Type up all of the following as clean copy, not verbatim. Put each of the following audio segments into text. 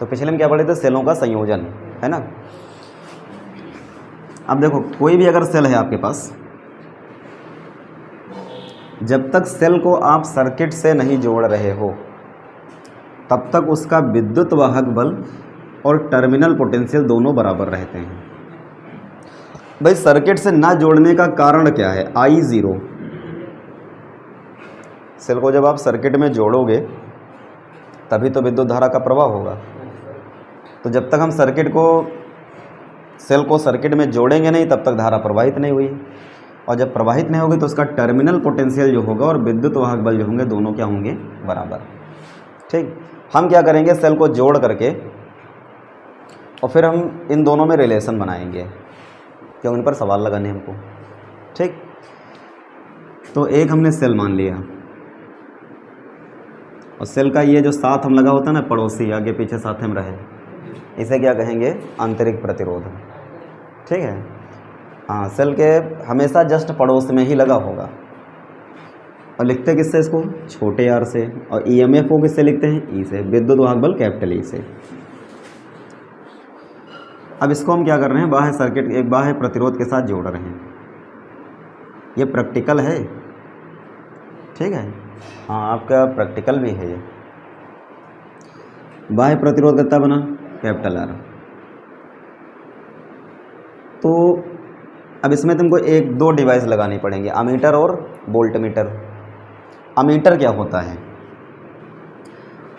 तो पिछले में क्या पढ़े थे, सेलों का संयोजन, है ना। अब देखो कोई भी अगर सेल है आपके पास, जब तक सेल को आप सर्किट से नहीं जोड़ रहे हो तब तक उसका विद्युत वाहक बल और टर्मिनल पोटेंशियल दोनों बराबर रहते हैं। भाई सर्किट से ना जोड़ने का कारण क्या है, I0। सेल को जब आप सर्किट में जोड़ोगे तभी तो विद्युत धारा का प्रवाह होगा। तो जब तक हम सेल को सर्किट में जोड़ेंगे नहीं तब तक धारा प्रवाहित नहीं हुई, और जब प्रवाहित नहीं होगी तो उसका टर्मिनल पोटेंशियल जो होगा और विद्युत वाहक बल जो होंगे दोनों क्या होंगे, बराबर। ठीक, हम क्या करेंगे, सेल को जोड़ करके और फिर हम इन दोनों में रिलेशन बनाएंगे, क्यों इन पर सवाल लगाने हमको। ठीक, तो एक हमने सेल मान लिया, और सेल का ये जो साथ हम लगा होता है ना, पड़ोसी आगे पीछे साथ में रहे, इसे क्या कहेंगे, आंतरिक प्रतिरोध। ठीक है, हाँ, सेल के हमेशा जस्ट पड़ोस में ही लगा होगा। और लिखते किससे इसको, छोटे आर से, और ईएमएफ को किससे लिखते हैं, ई से, विद्युत वाहक बल कैपिटल ई से। अब इसको हम क्या कर रहे हैं, बाह्य सर्किट एक बाह्य प्रतिरोध के साथ जोड़ रहे हैं। ये प्रैक्टिकल है, ठीक है, हाँ आपका प्रैक्टिकल भी है। ये बाह्य प्रतिरोध कितना बना, कैपिटल आर। तो अब इसमें तुमको एक दो डिवाइस लगानी पड़ेंगे, अमीटर और वोल्टमीटर। अमीटर क्या होता है,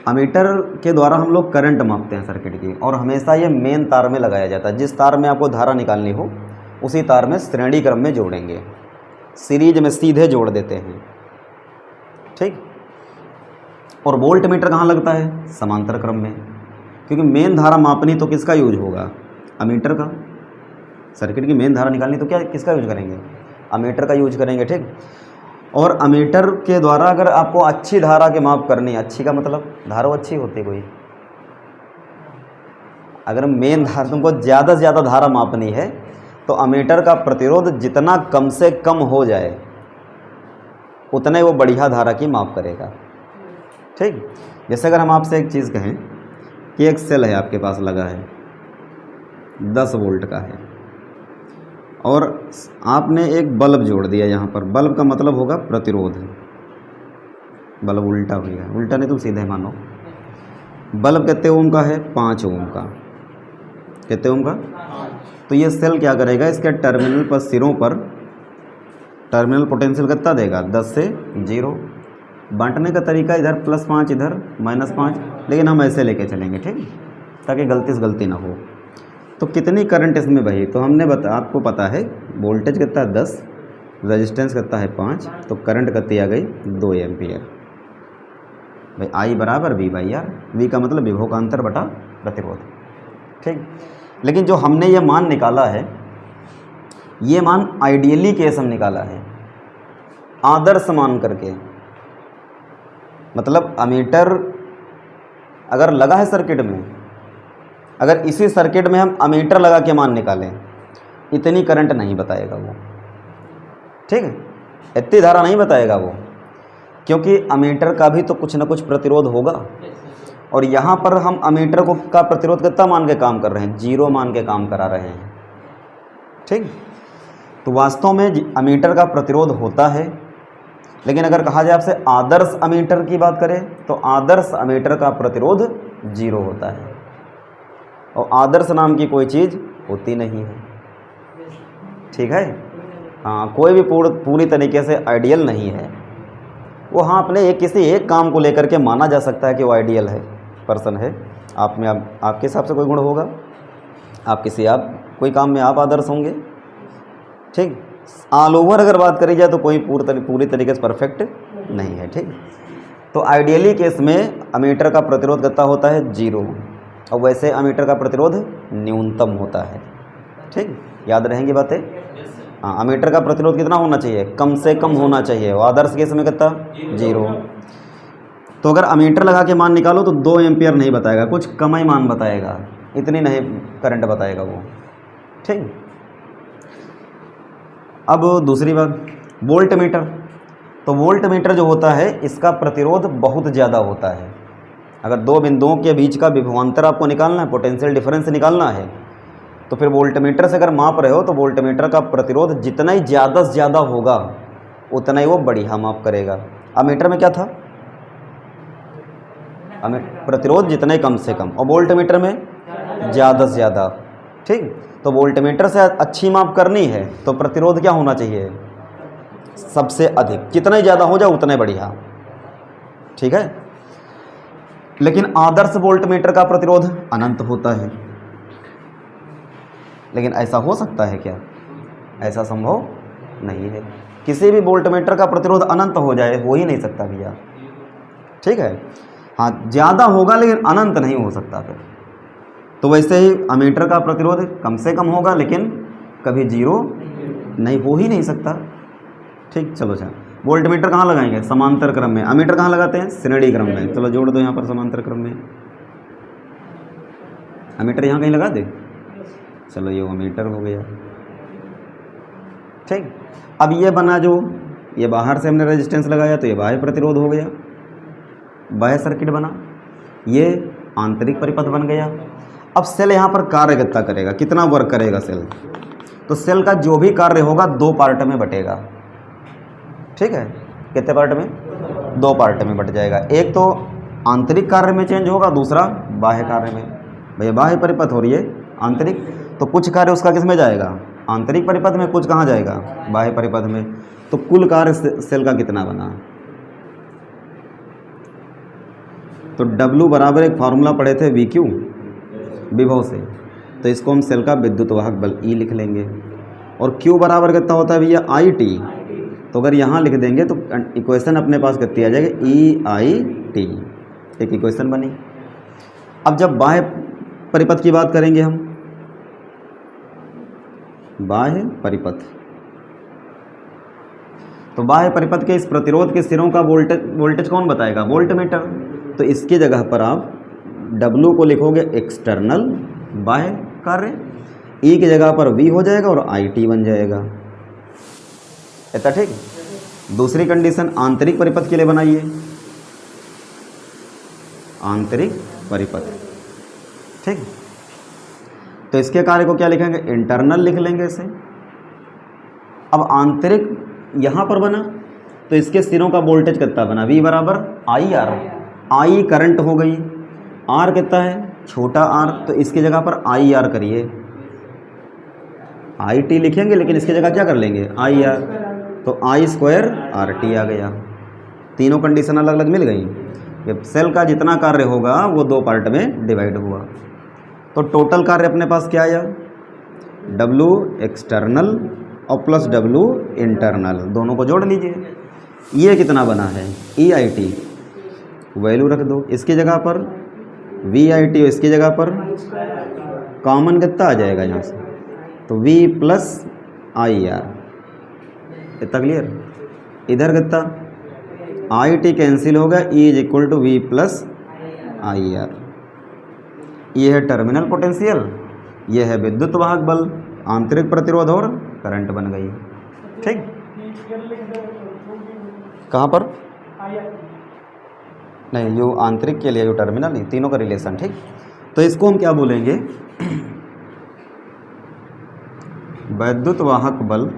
अमीटर के द्वारा हम लोग करंट मापते हैं सर्किट की, और हमेशा ये मेन तार में लगाया जाता है। जिस तार में आपको धारा निकालनी हो उसी तार में श्रेणी क्रम में जोड़ेंगे, सीरीज में सीधे जोड़ देते हैं। ठीक, और वोल्टमीटर कहाँ लगता है, समांतर क्रम में, क्योंकि मेन धारा मापनी तो किसका यूज होगा, अमीटर का। सर्किट की मेन धारा निकालनी तो क्या किसका यूज करेंगे, अमीटर का यूज करेंगे। ठीक, और अमीटर के द्वारा अगर आपको अच्छी धारा के माप करनी, अच्छी का मतलब धारा अच्छी होती कोई, अगर मेन धारा तुमको ज़्यादा से ज़्यादा धारा मापनी है तो अमीटर का प्रतिरोध जितना कम से कम हो जाए उतने वो बढ़िया धारा की माप करेगा। ठीक, जैसे अगर हम आपसे एक चीज़ कहें कि एक सेल है आपके पास लगा है, 10 वोल्ट का है, और आपने एक बल्ब जोड़ दिया यहाँ पर। बल्ब का मतलब होगा प्रतिरोध, बल्ब उल्टा हो गया, उल्टा नहीं तुम सीधे मानो। बल्ब कितने ओम का है, 5 ओम का। कितने ओम का, तो ये सेल क्या करेगा, इसके टर्मिनल पर सिरों पर टर्मिनल पोटेंशियल कितना देगा, 10 से 0। बांटने का तरीका इधर +5 इधर -5, लेकिन हम ऐसे लेके चलेंगे, ठीक, ताकि गलती से गलती ना हो। तो कितनी करंट इसमें बही, तो हमने आपको पता है वोल्टेज कितना है 10, रेजिस्टेंस कितना है 5, तो करंट कितनी आ गई 2 एम्पियर। भाई आई बराबर वी बाई आर, वी का मतलब विभवांतर बटा प्रतिरोध। ठीक, लेकिन जो हमने ये मान निकाला है, ये मान आइडियली केस हम निकाला है, आदर्श मान करके। मतलब अमीटर अगर लगा है सर्किट में, अगर इसी सर्किट में हम अमीटर लगा के मान निकालें, इतनी करंट नहीं बताएगा वो। ठीक है, इतनी धारा नहीं बताएगा वो, क्योंकि अमीटर का भी तो कुछ ना कुछ प्रतिरोध होगा। और यहाँ पर हम अमीटर को का प्रतिरोध कितना मान के काम कर रहे हैं, 0 मान के काम करा रहे हैं। ठीक, तो वास्तव में अमीटर का प्रतिरोध होता है, लेकिन अगर कहा जाए आपसे आदर्श अमीटर की बात करें तो आदर्श अमीटर का प्रतिरोध 0 होता है, और आदर्श नाम की कोई चीज़ होती नहीं है। ठीक है, हाँ, कोई भी पूरी तरीके से आइडियल नहीं है वो। हाँ, अपने किसी एक काम को लेकर के माना जा सकता है कि वो आइडियल है, पर्सन है। आप में आपके हिसाब से कोई गुण होगा, कोई काम में आप आदर्श होंगे। ठीक, ऑल ओवर अगर बात करी जाए तो कोई पूरी तरीके से परफेक्ट नहीं है। ठीक, तो आइडियली केस में अमीटर का प्रतिरोध कितना होता है 0, और वैसे अमीटर का प्रतिरोध न्यूनतम होता है। ठीक, याद रहेंगी बातें। हाँ, अमीटर का प्रतिरोध कितना होना चाहिए, कम से कम होना चाहिए, और आदर्श केस में कितना 0। तो अगर अमीटर लगा के मान निकालो तो 2 एम्पियर नहीं बताएगा, कुछ कम ही मान बताएगा, इतनी नहीं करंट बताएगा वो। ठीक, अब दूसरी बात, वोल्ट मीटर। तो वोल्ट मीटर जो होता है इसका प्रतिरोध बहुत ज़्यादा होता है, अगर दो बिंदुओं के बीच का विभवांतर आपको निकालना है, पोटेंशियल डिफरेंस निकालना है, तो फिर वोल्टमीटर से अगर माप रहे हो तो वोल्टमीटर का प्रतिरोध जितना ही ज़्यादा से ज़्यादा होगा उतना ही वो बढ़िया माप करेगा। अमीटर में क्या था, प्रतिरोध जितना ही कम से कम, और वोल्टमीटर में ज़्यादा से ज़्यादा। ठीक, तो वोल्टमीटर से अच्छी माप करनी है तो प्रतिरोध क्या होना चाहिए, सबसे अधिक, जितना ही ज़्यादा हो जाए उतना ही बढ़िया। ठीक है, लेकिन आदर्श वोल्टमीटर का प्रतिरोध अनंत होता है। लेकिन ऐसा हो सकता है क्या, ऐसा संभव नहीं है। किसी भी वोल्टमीटर का प्रतिरोध अनंत हो जाए, हो ही नहीं सकता भैया। ठीक है, हाँ ज़्यादा होगा लेकिन अनंत नहीं हो सकता फिर। तो वैसे ही अमीटर का प्रतिरोध कम से कम होगा लेकिन कभी जीरो नहीं, हो ही नहीं सकता। ठीक, चलो अच्छा, वोल्टमीटर कहाँ लगाएंगे, समांतर क्रम में। अमीटर कहाँ लगाते हैं, श्रेणी क्रम में। चलो जोड़ दो यहाँ पर समांतर क्रम में, अमीटर यहाँ कहीं लगा दे। चलो ये अमीटर हो गया। ठीक, अब ये बना जो, ये बाहर से हमने रेजिस्टेंस लगाया तो ये बाह्य प्रतिरोध हो गया, बाह्य सर्किट बना। ये आंतरिक परिपथ बन गया। अब सेल यहाँ पर कार्य कितना करेगा, कितना वर्क करेगा सेल, तो सेल का जो भी कार्य होगा दो पार्ट में बटेगा। ठीक है, कितने पार्ट में, दो पार्ट में बट जाएगा। एक तो आंतरिक कार्य में चेंज होगा, दूसरा बाह्य कार्य में। भैया बाह्य परिपथ हो रही है आंतरिक, तो कुछ कार्य उसका किस में जाएगा, आंतरिक परिपथ में, कुछ कहाँ जाएगा, बाह्य परिपथ में। तो कुल कार्य सेल का कितना बना, तो W बराबर एक फार्मूला पढ़े थे VQ, विभव से, तो इसको हम सेल का विद्युत वाहक बल E लिख लेंगे। और Q बराबर कितना होता है भैया IT, तो अगर यहाँ लिख देंगे तो इक्वेशन अपने पास कितनी आ जाएगी, EIT, एक इक्वेशन बनी। अब जब बाह्य परिपथ की बात करेंगे हम, बाह्य परिपथ, तो बाह्य परिपथ के इस प्रतिरोध के सिरों का वोल्टेज कौन बताएगा, वोल्टमीटर। तो इसकी जगह पर आप W को लिखोगे एक्सटर्नल बाह्य कार्य, E की जगह पर V हो जाएगा और IT बन जाएगा। इतना ठीक। दूसरी कंडीशन आंतरिक परिपथ के लिए बनाइए, आंतरिक परिपथ। ठीक, तो इसके कार्य को क्या लिखेंगे, इंटरनल लिख लेंगे इसे। अब आंतरिक यहाँ पर बना तो इसके सिरों का वोल्टेज कितना बना, V बराबर IR, I करंट हो गई, R कितना है, छोटा r, तो इसकी जगह पर IR करिए, IT लिखेंगे लेकिन इसकी जगह क्या कर लेंगे, IR, तो I स्क्वायर RT आ गया। तीनों कंडीशन अलग अलग मिल गई। सेल का जितना कार्य होगा वो दो पार्ट में डिवाइड हुआ, तो टोटल कार्य अपने पास क्या आया, W एक्सटर्नल और प्लस W इंटरनल, दोनों को जोड़ लीजिए। ये कितना बना है, EIT, वैल्यू रख दो इसकी जगह पर, VIT इसकी जगह पर, कॉमन कितना आ जाएगा यहाँ से, तो V प्लस IR, इतना क्लियर। इधर कितना, IT कैंसिल होगा, E is equal to V plus IR। ये है टर्मिनल पोटेंशियल, ये है विद्युत वाहक बल, आंतरिक प्रतिरोध और करंट बन गई। ठीक, कहाँ पर, नहीं यो आंतरिक के लिए, यो टर्मिनल नहीं, तीनों का रिलेशन। ठीक, तो इसको हम क्या बोलेंगे, विद्युत वाहक बल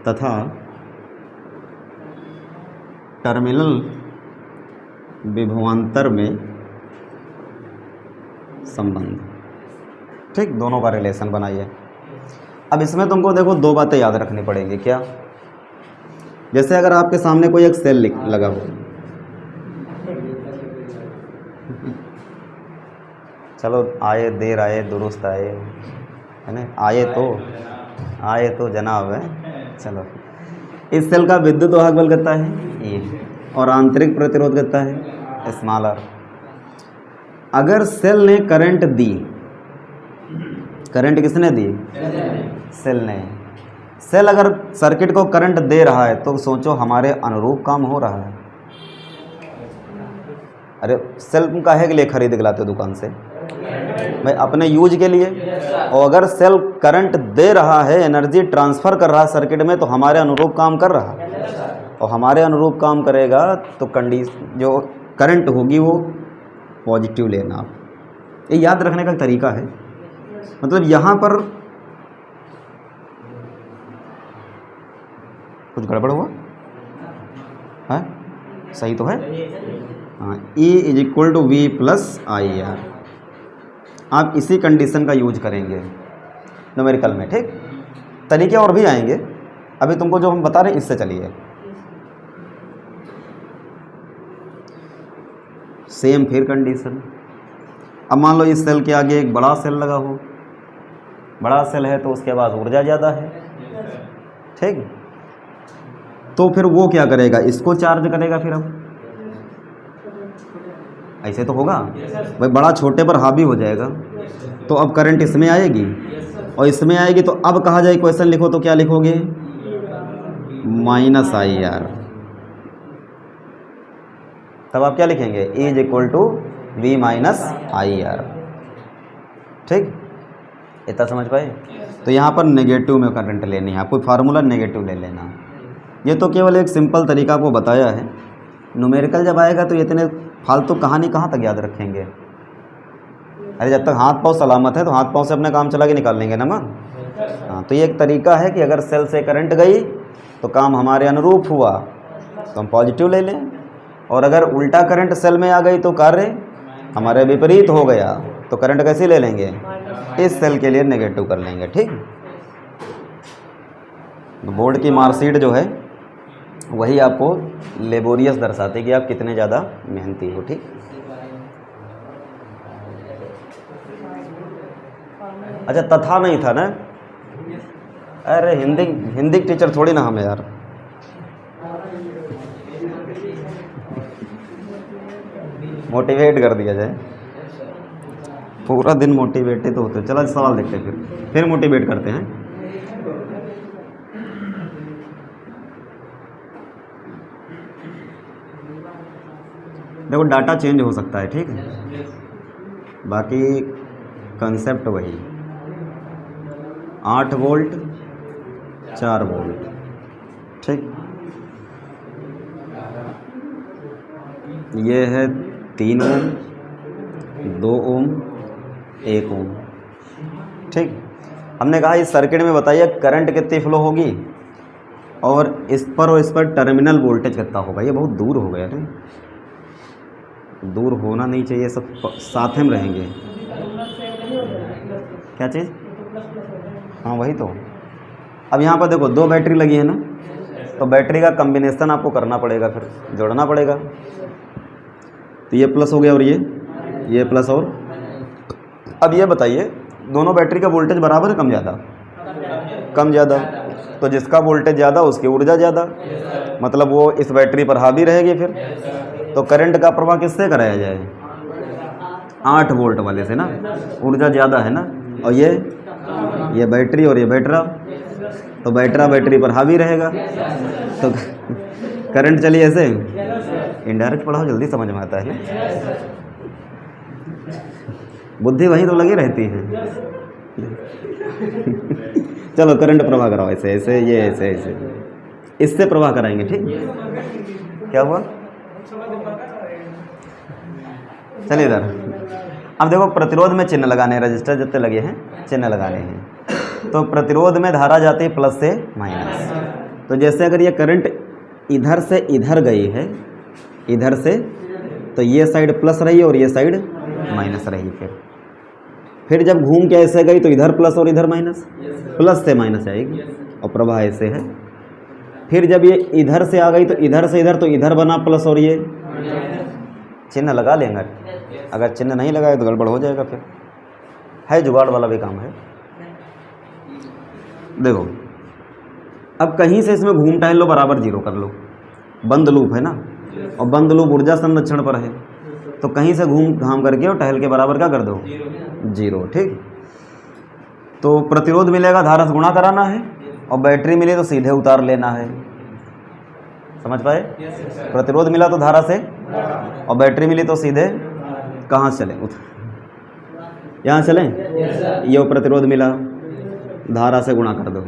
तथा टर्मिनल विभवांतर में संबंध। ठीक, दोनों का रिलेशन बनाइए। अब इसमें तुमको देखो दो बातें याद रखनी पड़ेंगी। क्या, जैसे अगर आपके सामने कोई एक सेल लगा हो, चलो आए देर आए दुरुस्त आए, है ना, आए तो जनाब है। चलो, इस सेल का विद्युत वाहक बल कितना है ये, और आंतरिक प्रतिरोध कितना है स्मॉल r। अगर सेल ने करंट दी, करंट किसने दी, सेल ने। सेल अगर सर्किट को करंट दे रहा है तो सोचो हमारे अनुरूप काम हो रहा है। अरे सेल तुम काहे के लिए खरीद के लाते हो दुकान से, भाई अपने यूज के लिए। और अगर सेल करंट दे रहा है, एनर्जी ट्रांसफ़र कर रहा है सर्किट में, तो हमारे अनुरूप काम कर रहा है। और हमारे अनुरूप काम करेगा तो जो करंट होगी वो पॉजिटिव लेना। आप ये याद रखने का तरीका है। मतलब यहाँ पर कुछ गड़बड़ हुआ है? सही तो है। हाँ, E is equal to V plus I R. आप इसी कंडीशन का यूज करेंगे न्यूमेरिकल में। ठीक, तरीके और भी आएंगे, अभी तुमको जो हम बता रहे हैं इससे चलिए। सेम फिर कंडीशन। अब मान लो इस सेल के आगे एक बड़ा सेल लगा हो, बड़ा सेल है तो उसके पास ऊर्जा ज़्यादा है। ठीक, तो फिर वो क्या करेगा, इसको चार्ज करेगा। फिर अब ऐसे तो होगा भाई, बड़ा छोटे पर हावी हो जाएगा, तो अब करंट इसमें आएगी और इसमें आएगी। तो अब कहा जाए क्वेश्चन लिखो तो क्या लिखोगे, माइनस आई आर। तब आप क्या लिखेंगे, E is equal to V minus I R. ठीक, इतना समझ पाए। तो यहाँ पर नेगेटिव में करंट लेनी है आपको, फार्मूला नेगेटिव ले लेना। ये तो केवल एक सिंपल तरीका आपको बताया है। न्यूमेरिकल जब आएगा तो इतने फालतू कहानी कहाँ तक याद रखेंगे। अरे जब तक हाथ पाँव सलामत है तो हाथ पाँव से अपने काम चला के निकाल लेंगे ना माँ। हाँ, तो ये एक तरीका है कि अगर सेल से करंट गई तो काम हमारे अनुरूप हुआ तो हम पॉजिटिव ले लें, और अगर उल्टा करंट सेल में आ गई तो कार्य हमारे विपरीत हो गया तो करंट कैसे ले लेंगे, इस सेल के लिए नेगेटिव कर लेंगे। ठीक, बोर्ड की मार्कशीट जो है वही आपको लेबोरियस दर्शाती कि आप कितने ज़्यादा मेहनती हो। ठीक, अच्छा तथा नहीं था ना। अरे हिंदी टीचर थोड़ी ना हमें यार। मोटिवेट कर दिया जाए, पूरा दिन मोटिवेटेड तो होते। चलो सवाल देखते हैं, फिर मोटिवेट करते हैं। देखो डाटा चेंज हो सकता है, ठीक है, बाकी कंसेप्ट वही। 8 वोल्ट 4 वोल्ट। ठीक, ये है 3 ओम 2 ओम 1 ओम। ठीक, हमने कहा इस सर्किट में बताइए करंट कितनी फ्लो होगी और इस पर टर्मिनल वोल्टेज कितना होगा। ये बहुत दूर हो गया, नहीं दूर होना नहीं चाहिए, सब साथ में रहेंगे। क्या चीज़, हाँ वही तो। अब यहाँ पर देखो 2 बैटरी लगी है ना, तो बैटरी का कम्बिनेशन आपको करना पड़ेगा, फिर जोड़ना पड़ेगा। तो ये प्लस हो गया और ये प्लस। और अब ये बताइए दोनों बैटरी का वोल्टेज बराबर है कम ज़्यादा, कम ज़्यादा, तो जिसका वोल्टेज ज़्यादा उसकी ऊर्जा ज़्यादा, मतलब वो इस बैटरी पर हावी रहेगी। फिर तो करंट का प्रवाह किससे कराया जाए, 8 वोल्ट वाले से ना, ऊर्जा ज़्यादा है ना। और ये बैटरी और ये बैटरा, तो बैटरा बैटरी पर हावी रहेगा तो करंट चलिए ऐसे। इनडायरेक्ट पढ़ाओ जल्दी समझ में आता है, बुद्धि वहीं तो लगी रहती है। चलो करंट प्रवाह कराओ ऐसे ऐसे, ये ऐसे ऐसे, इससे प्रवाह कराएंगे। ठीक, क्या हुआ, चलिए इधर। अब देखो प्रतिरोध में चिन्ह लगाने हैं, रजिस्टर जितने लगे हैं चिन्ह लगाने हैं। तो प्रतिरोध में धारा जाती है प्लस से माइनस। तो जैसे अगर ये करंट इधर से इधर गई है, इधर से, तो ये साइड प्लस रही और ये साइड माइनस रही। फिर जब घूम के ऐसे गई तो इधर प्लस और इधर माइनस, प्लस से माइनस आएगी और प्रवाह ऐसे है। फिर जब ये इधर से आ गई तो इधर से इधर, तो इधर बना प्लस और ये चिन्ह लगा लेंगे। अगर चिन्ह नहीं लगाए तो गड़बड़ हो जाएगा। फिर है जुगाड़ वाला भी काम है। देखो अब कहीं से इसमें घूम टहल लो, बराबर जीरो कर लो, बंद लूप है ना, और बंद लूप ऊर्जा संरक्षण पर है, तो कहीं से घूम घाम करके और टहल के बराबर क्या कर दो, जीरो। ठीक, तो प्रतिरोध मिलेगा, धारा से गुणा कराना है, और बैटरी मिली तो सीधे उतार लेना है। समझ पाए, प्रतिरोध मिला तो धारा से, और बैटरी मिली तो सीधे कहाँ से चलें, यहाँ चलें। ये प्रतिरोध मिला, धारा से गुणा कर दो,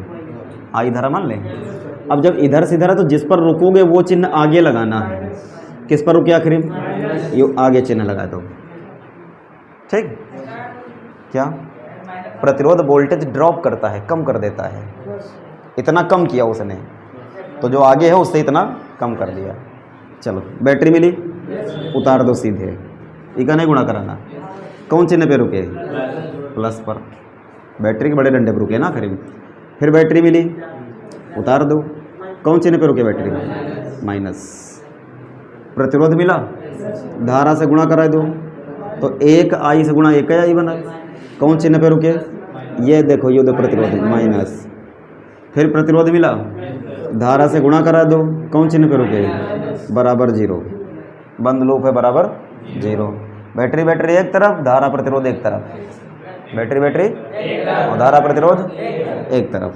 आई धारा मान लें, अब जब इधर से इधर है तो जिस पर रुकोगे वो चिन्ह आगे लगाना है। किस पर रुके आखिरी? ये आगे चिन्ह लगा दो। ठीक, क्या प्रतिरोध वोल्टेज ड्रॉप करता है, कम कर देता है। इतना कम किया उसने, तो जो आगे है उससे इतना कम कर दिया। चलो बैटरी मिली, उतार दो सीधे, इका नहीं गुणा कराना। कौन चिन्ह पे रुके? प्लस पर। बैटरी के बड़े डंडे पर रुके ना करीब। फिर बैटरी मिली, उतार दो, कौन चिन्ह पे रुके? Battery minus. प्रतिरोध मिला, धारा से गुणा करा दो, तो 1 आई से गुणा 1 आई बना। कौन चिन्ह पे रुके? ये देखो, ये दो प्रतिरोध माइनस। फिर प्रतिरोध मिला, धारा से गुणा करा दो, कौन चिन्ह पे रुके? बराबर 0, बंद लूप है बराबर 0। बैटरी बैटरी एक तरफ, धारा प्रतिरोध एक तरफ। बैटरी बैटरी और धारा प्रतिरोध एक तरफ।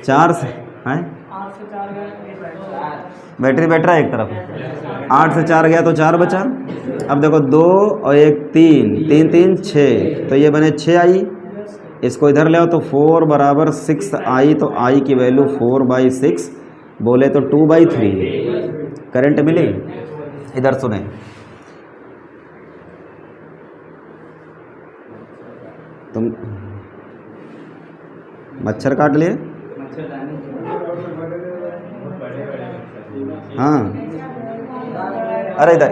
4 से हैं, बैटरी बैटरा एक तरफ। 8 से 4 गया तो 4 बचा। अब देखो 2 और 1 3, 3 3 6, तो ये बने 6 आई। इसको इधर ले आओ तो 4 बराबर 6 आई, तो आई की वैल्यू 4/6, बोले तो 2/3 करंट मिली। इधर सुने, तुम मच्छर काट लिए? हाँ, अरे इधर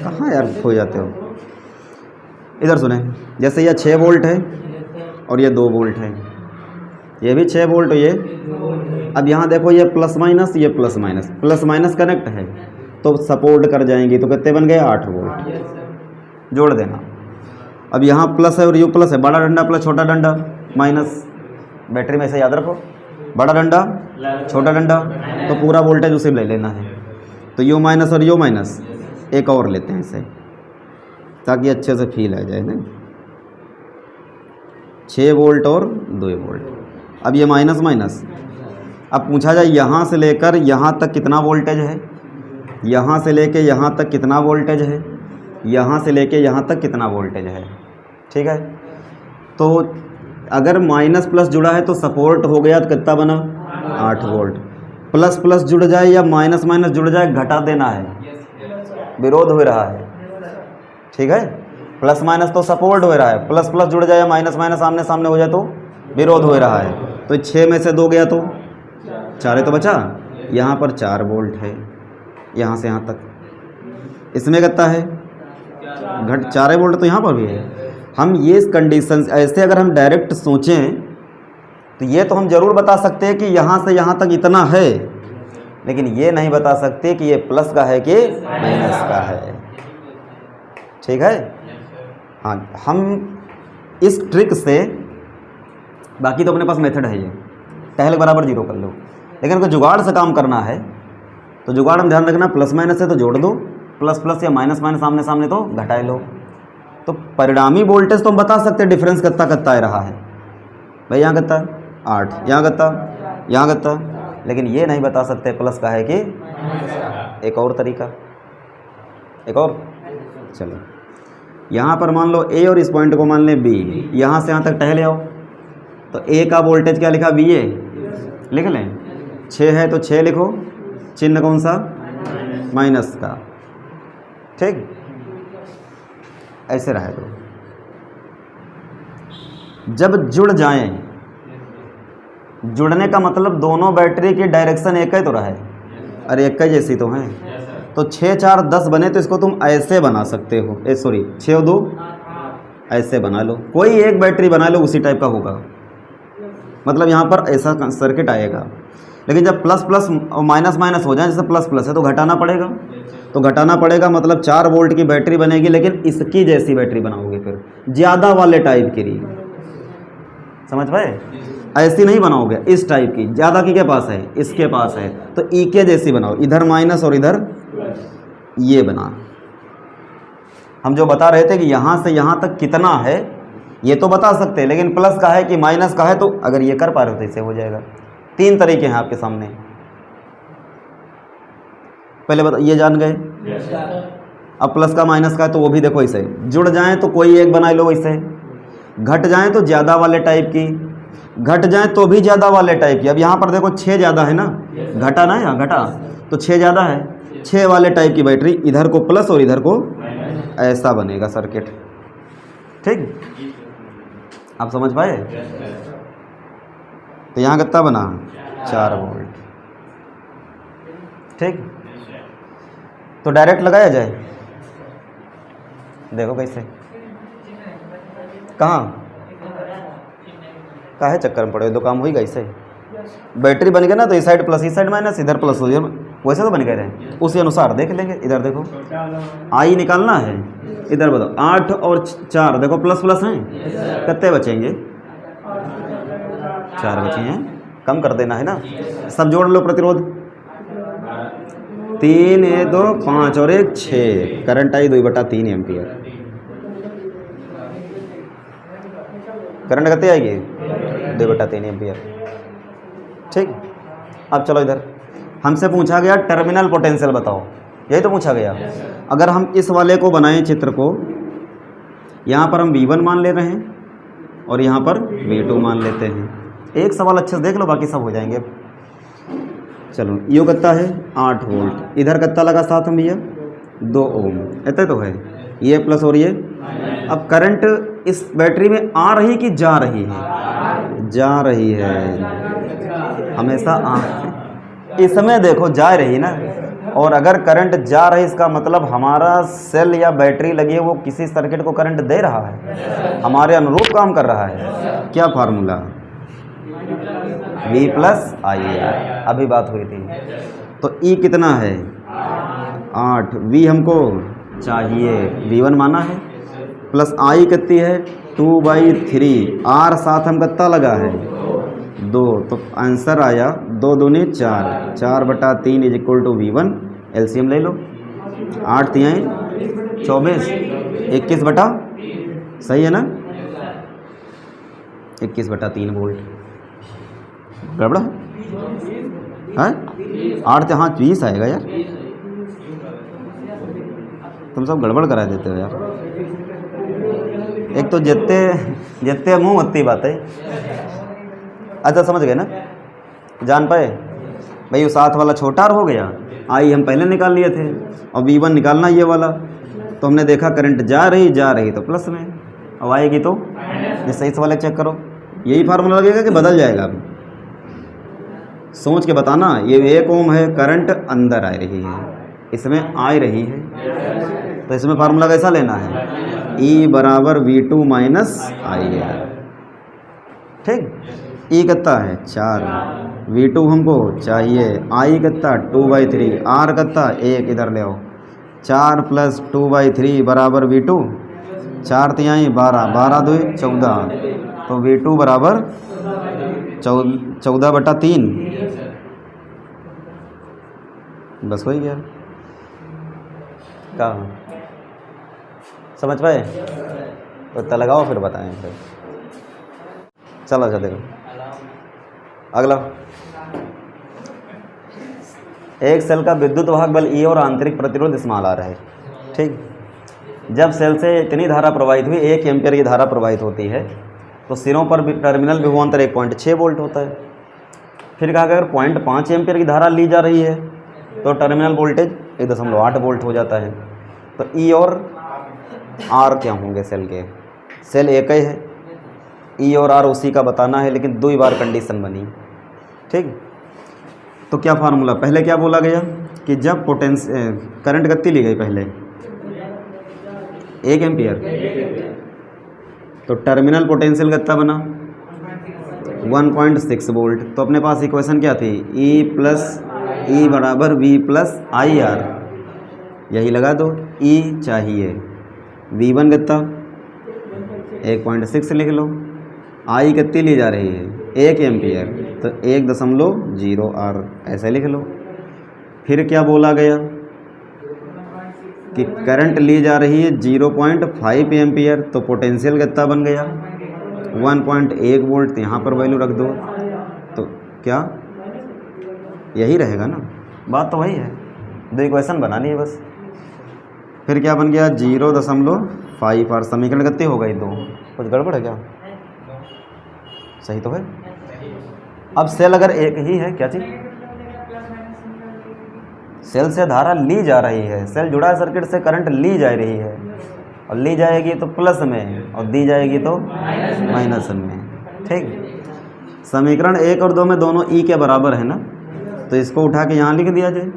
कहाँ यार खो जाते हो? इधर सुने, जैसे ये 6 वोल्ट है और ये 2 वोल्ट है, ये भी 6 वोल्ट, ये अब यहाँ देखो ये प्लस माइनस, ये plus minus, plus minus connect है तो सपोर्ट कर जाएंगी, तो कितने बन गए? 8 वोल्ट। जोड़ देना। अब यहाँ प्लस है और यू प्लस है, बड़ा डंडा प्लस छोटा डंडा माइनस। बैटरी में ऐसे याद रखो, बड़ा डंडा छोटा डंडा, तो पूरा वोल्टेज उसे ले लेना है। तो यू माइनस और यू माइनस एक और लेते हैं इसे, ताकि अच्छे से फील आ जाए ना। 6 वोल्ट और 2 वोल्ट। अब ये माइनस माइनस, अब पूछा जाए यहाँ से लेकर यहाँ तक कितना वोल्टेज है, यहाँ से लेके यहाँ तक कितना वोल्टेज है, यहाँ से लेके यहाँ तक कितना वोल्टेज है। ठीक है, तो अगर माइनस प्लस जुड़ा है तो सपोर्ट हो गया, तो कितना बना? 8 वोल्ट। प्लस प्लस जुड़ जाए या माइनस माइनस जुड़ जाए, घटा देना है, विरोध हो रहा है। ठीक है, प्लस माइनस तो सपोर्ट हो रहा है, प्लस प्लस जुड़ जाए या माइनस माइनस आमने सामने हो जाए तो विरोध हो रहा है। तो 6 में से 2 गया तो 4 तो बचा। यहाँ पर 4 वोल्ट है, यहाँ से यहाँ तक। इसमें कितना है? घट 4 वोल्ट, तो यहाँ पर भी है। हम ये कंडीशन ऐसे अगर हम डायरेक्ट सोचें तो ये तो हम ज़रूर बता सकते हैं कि यहाँ से यहाँ तक इतना है, लेकिन ये नहीं बता सकते कि ये प्लस का है कि माइनस का है। ठीक है, हाँ, हम इस ट्रिक से, बाकी तो अपने पास मेथड है, ये पहले बराबर 0 कर लो, लेकिन अगर जुगाड़ से काम करना है तो जुगाड़ में ध्यान रखना, प्लस माइनस है तो जोड़ दो, प्लस प्लस या माइनस माइनस आमने सामने तो घटाए लो। तो परिणामी वोल्टेज तो हम बता सकते हैं डिफरेंस कितना कितना आ रहा है। भाई यहाँ कितना 8, यहाँ कितना, यहाँ कितना, लेकिन ये नहीं बता सकते प्लस का है कि। एक और तरीका, एक और, चलो यहाँ पर मान लो A और इस पॉइंट को मान लें B, यहाँ से यहाँ तक टहले आओ, तो A का वोल्टेज क्या लिखा? VA लिख लें। 6 है तो 6 लिखो, चिन्ह कौन सा? माइनस का। ठीक, ऐसे रहे दो। जब जुड़ जाएं, जुड़ने का मतलब दोनों बैटरी की डायरेक्शन एक ही तो रहे, अरे एक ही जैसी तो हैं। तो 6 4 10 बने तो इसको तुम ऐसे बना सकते हो, 6 और 2 ऐसे बना लो, कोई एक बैटरी बना लो उसी टाइप का होगा, मतलब यहाँ पर ऐसा सर्किट आएगा। लेकिन जब प्लस प्लस और माइनस माइनस हो जाए, जैसे प्लस प्लस है तो घटाना पड़ेगा, तो घटाना पड़ेगा मतलब 4 वोल्ट की बैटरी बनेगी, लेकिन इसकी जैसी बैटरी बनाओगे, फिर ज़्यादा वाले टाइप की। समझ पाए? ऐसी नहीं बनाओगे, इस टाइप की। ज़्यादा की के पास है, इसके पास है, तो ई के जैसी बनाओ, इधर माइनस और इधर ये बना। हम जो बता रहे थे कि यहाँ से यहाँ तक कितना है ये तो बता सकते हैं, लेकिन प्लस का है कि माइनस का है, तो अगर ये कर पा रहे हो तो इससे हो जाएगा। 3 तरीके हैं आपके सामने, पहले बता, ये जान गए। अब प्लस का माइनस का है तो वो भी देखो, इसे जुड़ जाएं तो कोई एक बना लो, इसे घट जाएं तो ज़्यादा वाले टाइप की, घट जाए तो भी ज़्यादा वाले टाइप की। अब यहाँ पर देखो 6 ज़्यादा है ना, घटा ना, यहाँ घटा तो 6 ज़्यादा है, 6 वाले टाइप की बैटरी, इधर को प्लस और इधर को ऐसा बनेगा सर्किट। ठीक, आप समझ पाए? तो यहाँ कितना बना 4 वोल्ट। ठीक, तो डायरेक्ट लगाया जाए, देखो कैसे, कहाँ काहे चक्कर में पड़े, दो काम हो ही गए इससे। बैटरी बन गया ना, तो इस साइड प्लस इस साइड माइनस, इधर प्लस हो, वैसे तो बन गए रहे, उसी अनुसार देख लेंगे। इधर देखो आई निकालना है, इधर बताओ 8 और 4 देखो प्लस प्लस हैं, कितने बचेंगे 4 बचे हैं, कम कर देना है ना। सब जोड़ लो, प्रतिरोध 3 1 2 5 और 1 6, करंट आई 2/3 एम्पियर। करंट कितनी आएगी 2/3 एम्पियर। ठीक, अब चलो इधर हमसे पूछा गया टर्मिनल पोटेंशियल बताओ, यही तो पूछा गया। अगर हम इस वाले को बनाएं चित्र को, यहाँ पर हम V1 मान ले रहे हैं और यहाँ पर V2 मान लेते हैं। एक सवाल अच्छे से देख लो, बाकी सब हो जाएंगे। चलो यो कितना है 8 वोल्ट, इधर कितना लगा साथ में भैया 2 ओम, इतने तो है, ये प्लस और ये। अब करंट इस बैटरी में आ रही कि जा रही है? जा रही है, हमेशा इसमें देखो जा रही ना। और अगर करंट जा रही, इसका मतलब हमारा सेल या बैटरी लगी है वो किसी सर्किट को करंट दे रहा है, हमारे अनुरूप काम कर रहा है। क्या फार्मूला? V प्लस आई, अभी बात हुई थी। तो E कितना है 8, V हमको चाहिए, V1 माना है, प्लस I कितनी है 2/3, R साथ हम कितना लगा है 2, तो आंसर आया 2 दूनी 4, 4/3 is equal to V1। LCM ले लो, 8 3 24, 21 बटा, सही है ना, 21/3 वोल्ट। गड़बड़ा है 8 हाँ 20 आएगा यार, तुम सब गड़बड़ करा देते हो यार। एक तो जितने मुँह उतनी बात है। अच्छा समझ गए ना, जान पाए भाई? वो साथ वाला छोटा हो गया, आई हम पहले निकाल लिए थे, और V1 निकालना ये वाला, तो हमने देखा करंट जा रही तो प्लस में, अब आएगी तो जैसे इस वाले चेक करो, यही फार्मूला लगेगा कि बदल जाएगा? अभी सोच के बताना। ये 1 ओम है, करंट अंदर आ रही है, इसमें आ रही है, तो इसमें फार्मूला कैसा लेना है? E बराबर V2 माइनस आई है। ठीक, E कितना है 4, V2 हमको चाहिए, I कितना 2/3, R कितना 1, इधर ले आओ, 4 प्लस 2/3 बराबर V2, 4 3 12, 12 2 14, तो V2 बराबर 14/3। बस हो ही गया। कहाँ समझ पाए? तो इतना लगाओ फिर बताएं फिर। चलो अच्छा देखो अगला, एक सेल का विद्युत वाहक बल E और आंतरिक प्रतिरोध स्मॉल r है। ठीक, जब सेल से इतनी धारा प्रवाहित हुई, 1 एम्पियर की धारा प्रवाहित होती है, तो सिरों पर टर्मिनल विभवांतर 1.6 वोल्ट होता है। फिर कहा अगर 0.5 एम्पियर की धारा ली जा रही है तो टर्मिनल वोल्टेज 1.8 वोल्ट हो जाता है। तो E और R क्या होंगे सेल के? सेल एक ही है, E और R उसी का बताना है, लेकिन 2 बार कंडीशन बनी। ठीक, तो क्या फार्मूला? पहले क्या बोला गया कि जब करंट कितनी ली गई पहले 1 एम्पियर, तो टर्मिनल पोटेंशियल कितना बना 1.6 वोल्ट। तो अपने पास इक्वेशन क्या थी? E बराबर V प्लस आई आर, यही लगा दो। E चाहिए, V1 कितना 1.6 लिख लो, I कितनी ली जा रही है 1 एम्पियर, तो 1.0 R ऐसे लिख लो। फिर क्या बोला गया कि करंट ली जा रही है 0.5 एम्पियर, तो पोटेंशियल कितना बन गया 1.1 वोल्ट। यहाँ पर वैल्यू रख दो, तो क्या यही रहेगा ना, बात तो वही है, 2 इक्वेशन बनानी है बस। फिर क्या बन गया 0.5 और समीकरण कितनी हो गई 2, कुछ गड़बड़ है क्या? सही तो है। अब सेल अगर एक ही है, क्या चीज़, सेल से धारा ली जा रही है, सेल जुड़ा है सर्किट से, करंट ली जा रही है, और ली जाएगी तो प्लस में और दी जाएगी तो माइनस में। ठीक, समीकरण 1 और 2 में दोनों ई के बराबर है ना, तो इसको उठा के यहाँ लिख दिया जाए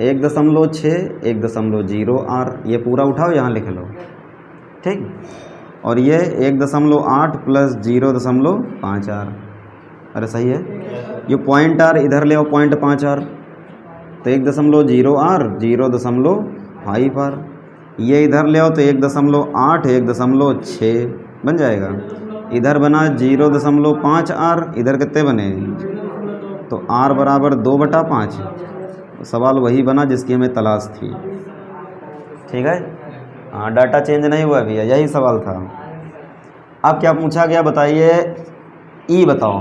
1.6 1.0 आर, ये पूरा उठाओ यहाँ लिख लो। ठीक, और ये 1.8 प्लस 0.5 आर, अरे सही है, ये पॉइंट आर इधर ले आओ, 0.5 आर, तो 1.0 आर 0.5 आर, ये इधर ले आओ तो 1.8 1.6 बन जाएगा, इधर बना 0.5 आर, इधर कितने बने, तो आर बराबर 2/5। सवाल वही बना जिसकी हमें तलाश थी। ठीक है, हाँ, डाटा चेंज नहीं हुआ भैया, यही सवाल था। अब क्या पूछा गया बताइए, ई बताओ,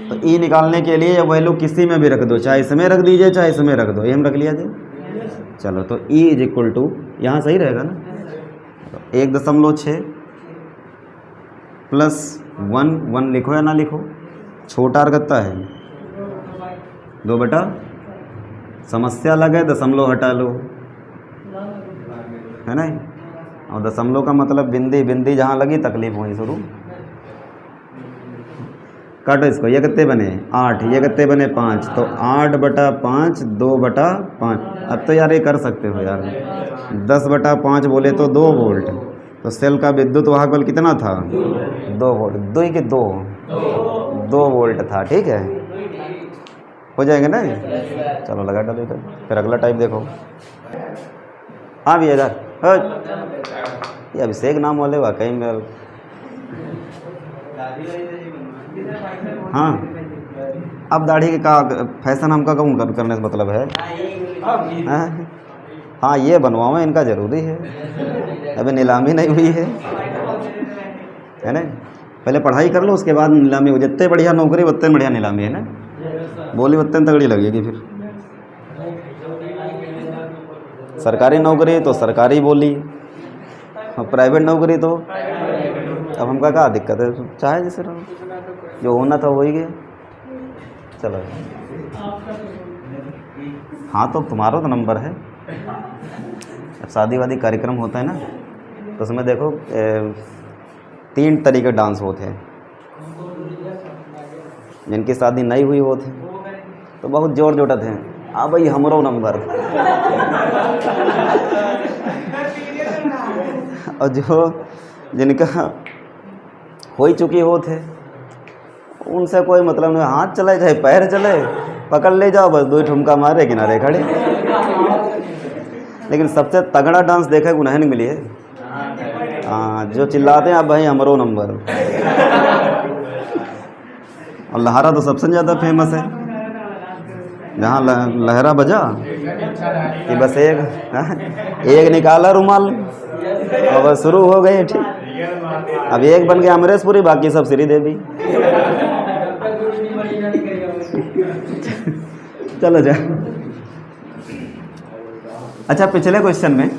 तो ई निकालने के लिए वैल्यू किसी में भी रख दो, चाहे इसमें रख दीजिए चाहे इसमें रख दो, एम रख लिया जाए। चलो, तो ई इज इक्वल टू, यहाँ सही रहेगा ना, 1.6 प्लस 1 लिखो या ना लिखो, छोटा आर कितना है 2 समस्या लगे दशमलव हटा लो, है ना, और दशमलव का मतलब बिंदी, बिंदी जहाँ लगी तकलीफ हुई शुरू। काटो इसको, ये कितने बने 8, ये कितने बने 5, तो 8/5 2/5। अब तो यार ये कर सकते हो यार, 10/5 बोले तो 2 वोल्ट, तो सेल का विद्युत वाहक बल कितना था 2 वोल्ट, 2 के 2 वोल्ट था। ठीक है, हो जाएंगे ना, चलो लगा डालो इधर, फिर अगला टाइप देखो। हाँ भैया इधर, ये अभिषेक नाम वाले वाकई में, हाँ, अब दाढ़ी का फैशन हमका कौन करने से मतलब है, हाँ ये बनवाओ, इनका ज़रूरी है, अभी नीलामी नहीं हुई है ना, पहले पढ़ाई कर लो उसके बाद नीलामी हो, जितने बढ़िया नौकरी उतने बढ़िया नीलामी, है ना, बोली उतने तगड़ी लगेगी। फिर सरकारी नौकरी तो सरकारी बोली, और प्राइवेट नौकरी तो अब हमका क्या दिक्कत है, चाहे जैसे रहो, जो होना था वही गया। चलो, हाँ, तो तुम्हारा तो नंबर है। अब शादी वादी कार्यक्रम होता है ना, तो उसमें देखो 3 तरीके डांस होते हैं, जिनकी शादी नहीं हुई होती तो बहुत जोर जोटत हैं, आ भाई हमरो नंबर, और जो जिनका हो चुकी होते उनसे कोई मतलब नहीं, हाथ चले चाहे पैर चले, पकड़ ले जाओ, बस 2 ठुमका मारे किनारे खड़े। लेकिन सबसे तगड़ा डांस देखा उन्हें नहीं मिली है, हाँ, जो चिल्लाते हैं अब भाई हमरो नंबर। और लहरा तो सबसे ज़्यादा फेमस है, जहाँ लहरा बजा कि बस एक निकाला रुमाल और बस शुरू हो गए। ठीक, अब एक बन गया अमरेशपुरी, बाकी सब श्रीदेवी। चलो जा, अच्छा, पिछले क्वेश्चन में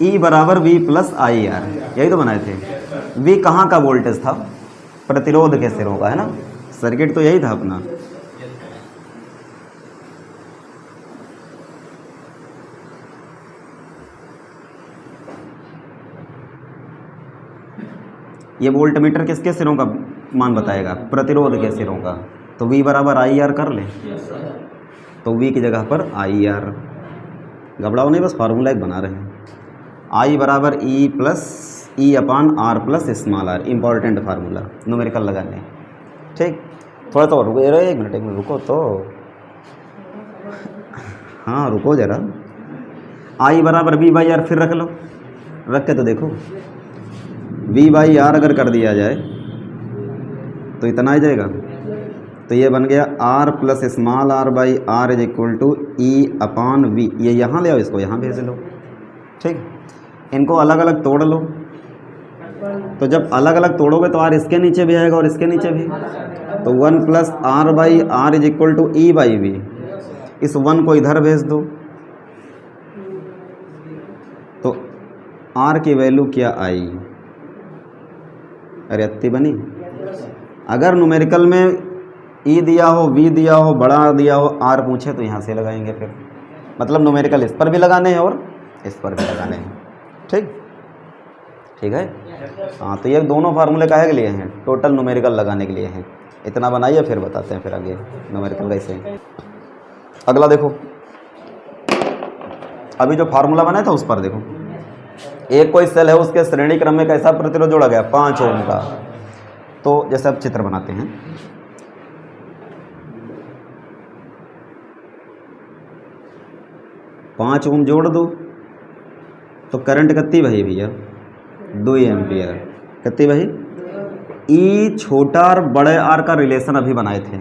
E बराबर V प्लस आई आर, यही तो बनाए थे। V कहाँ का वोल्टेज था, प्रतिरोध के सिरों का, है ना, सर्किट तो यही था अपना। ये वोल्टमीटर किसके सिरों का मान बताएगा, प्रतिरोध के सिरों का, तो V बराबर आई आर कर ले, तो V की जगह पर आई आर, घबराओ नहीं, बस फार्मूला एक बना रहे हैं, I बराबर E plus E upon R plus small R, important formula, numerical लगाने। ठीक, थोड़ा तो रुको, एक मिनट रुको तो, हाँ रुको जरा, I बराबर V बाई आर, फिर रख लो, रख के तो देखो, V बाई आर अगर कर दिया जाए तो इतना आ जाएगा, तो ये बन गया R plus small R by R is equal to E upon V। ये यहाँ ले आओ, इसको यहाँ भेज लो। ठीक, इनको अलग अलग तोड़ लो, तो जब अलग अलग तोड़ोगे तो R इसके नीचे भी आएगा और इसके नीचे भी, तो 1 plus R by R is equal to E by V। इस 1 को इधर भेज दो, तो R की वैल्यू क्या आई, अरे अत्ती बनी, अगर न्यूमेरिकल में ई दिया हो, वी दिया हो, बड़ा दिया हो, आर पूछे तो यहाँ से लगाएंगे फिर। मतलब न्यूमेरिकल इस पर भी लगाने हैं और इस पर भी लगाने हैं। ठीक ठीक है। हाँ, तो ये दोनों फार्मूले काहे के लिए हैं? टोटल न्यूमेरिकल लगाने के लिए हैं। इतना बनाइए फिर बताते हैं फिर आगे न्यूमेरिकल कैसे। अगला देखो, अभी जो फार्मूला बनाया था उस पर देखो, एक कोई सेल है, उसके श्रेणी क्रम में कैसा प्रतिरोध जोड़ा गया? 5 ओम का। तो जैसे अब चित्र बनाते हैं, पाँच ओम जोड़ दो तो करंट कितनी बही भैया? 2 एम्पियर। कितनी बही? ई छोटा और बड़े आर का रिलेशन अभी बनाए थे।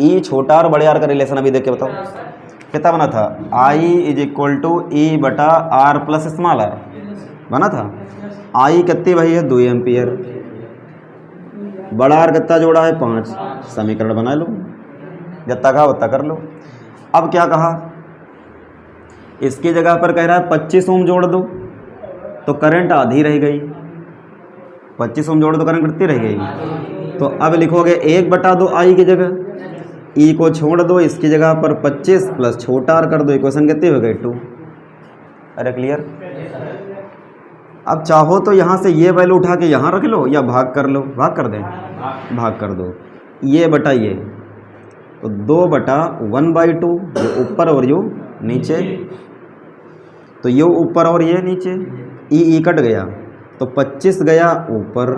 ई छोटा और बड़े आर का रिलेशन अभी देख के बताओ कितना बना था? आई इज इक्वल टू ई बटा आर प्लस स्मॉल आर बना था। आई कितनी बही है? 2 एम्पियर। बड़ा आर कितना जोड़ा है? 5। समीकरण बना लो, जितना कहा उतना कर लो। अब क्या कहा? इसकी जगह पर कह रहा है 25 ओम जोड़ दो तो करंट आधी रह गई। 25 ओम जोड़ दो करंट कितनी रह गई? तो अब लिखोगे 1/2 आई की जगह ई को छोड़ दो, इसकी जगह पर 25 प्लस छोटा आर कर दो। इक्वेशन कितनी हो गई? 2। अरे क्लियर? अब चाहो तो यहाँ से ये वैल्यू उठा के यहाँ रख लो या भाग कर लो। भाग कर दें? भाग कर दो। ये बटा ये तो 2/1/2, ये ऊपर और यू नीचे। तो ये ऊपर और ये नीचे, ई कट गया तो 25 गया ऊपर,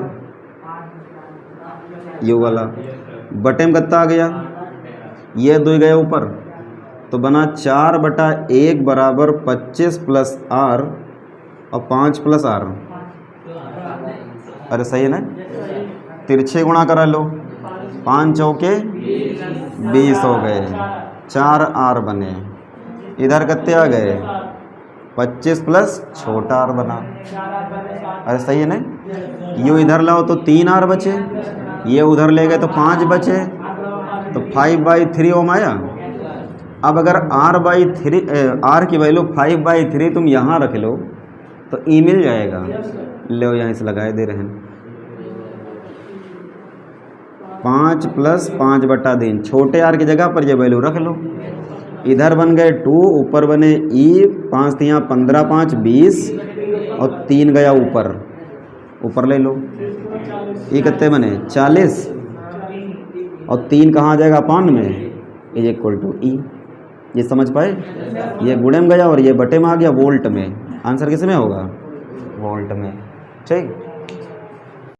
यू वाला बटे में कितना आ गया? ये 2 गया ऊपर, तो बना 4/1 बराबर 25 प्लस आर और 5 प्लस आर। अरे सही है ना? तिरछे गुणा करा लो, 5 चौके 20 हो गए, 4 आर बने। इधर कितने आ गए? 25 प्लस छोटा आर बना। अरे सही है ना? यू इधर लाओ तो 3 आर बचे, ये उधर ले गए तो 5 बचे, तो 5/3 ओम आया। अब अगर आर की वैल्यू 5/3 तुम यहाँ रख लो तो ई मिल जाएगा। लो यहाँ से लगाए दे रहे हैं 5 प्लस 5/3। छोटे आर की जगह पर ये वैल्यू रख लो। इधर बन गए 2, ऊपर बने ई, 5 3 15, 5 20 और 3 गया ऊपर, ऊपर ले लो। ये कितने बने? 40 और 3 कहाँ आ जाएगा? अपान में, इज इक्वल टू ई। ये समझ पाए? ये गुणे में गया और ये बटे में आ गया, वोल्ट में। आंसर किस में होगा? वोल्ट में। ठीक।